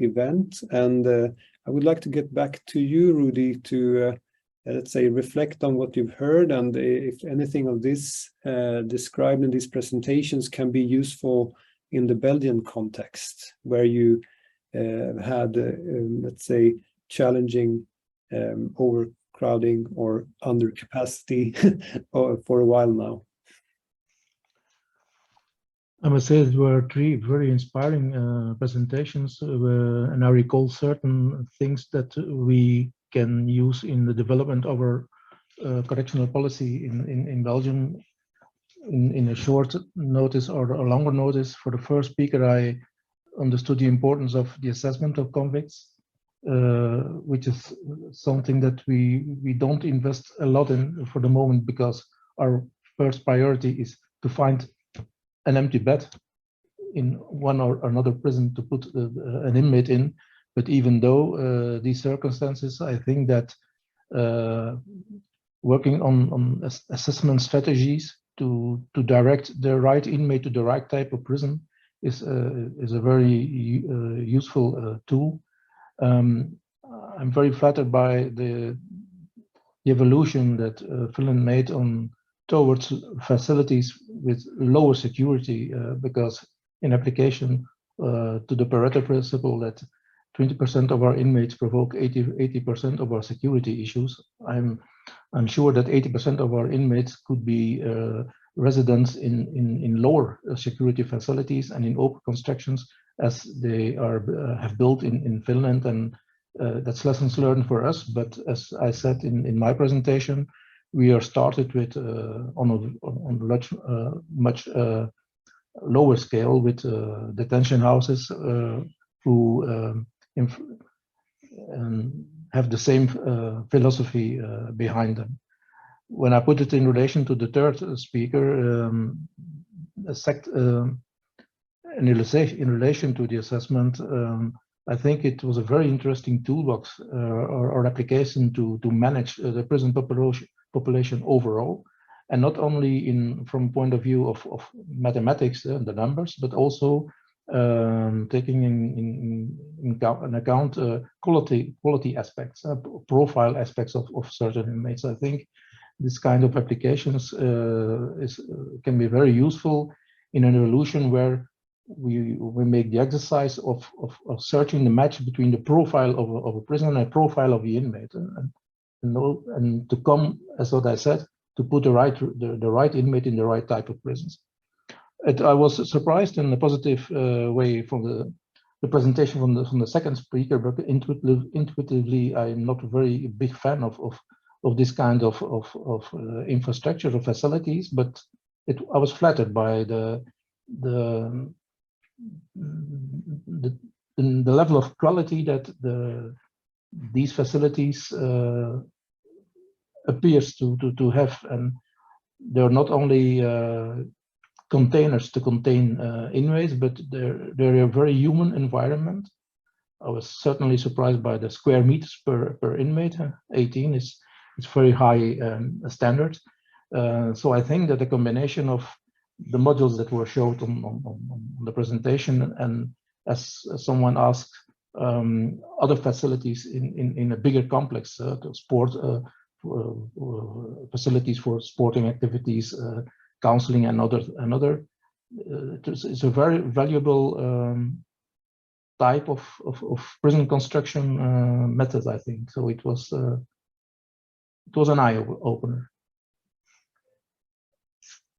event. And I would like to get back to you, Rudy, to let's say reflect on what you've heard, and if anything of this described in these presentations can be useful in the Belgian context, where you had, let's say, challenging overcrowding or undercapacity for a while now. I must say it were three very inspiring presentations, and I recall certain things that we can use in the development of our correctional policy in Belgium in a short notice or a longer notice. For the first speaker, I understood the importance of the assessment of convicts, which is something that we don't invest a lot in for the moment, because our first priority is to find an empty bed in one or another prison to put an inmate in. But even though these circumstances, I think that working on assessment strategies to direct the right inmate to the right type of prison is a very useful tool. I'm very flattered by the evolution that Finland made towards facilities with lower security, because in application to the Pareto principle that 20% of our inmates provoke 80% of our security issues, I'm sure that 80% of our inmates could be residents in lower security facilities and in open constructions, as they have built in Finland, and that's lessons learned for us. But as I said in my presentation, we are started with on a much lower scale with detention houses who have the same philosophy behind them. When I put it in relation to the third speaker, in relation to the assessment, I think it was a very interesting toolbox or application to manage the prison population overall, and not only from point of view of mathematics, the numbers, but also taking in account quality aspects, profile aspects of certain inmates. I think this kind of applications can be very useful in an evolution where we make the exercise of searching the match between the profile of a prisoner and a profile of the inmate, and to come, as what I said, to put the right inmate in the right type of prisons. I was surprised in a positive way from the presentation from the second speaker, but intuitively I'm not a very big fan of this kind of infrastructure of facilities, but I was flattered by the level of quality that these facilities appears to have, and they're not only containers to contain inmates, but they're a very human environment. I was certainly surprised by the square meters per inmate. 18 is very high standard. So I think that the combination of the modules that were showed on the presentation, and as someone asked, other facilities in a bigger complex, sport facilities for sporting activities, counseling, and other, it's a very valuable type of prison construction method, I think. So it was an eye opener.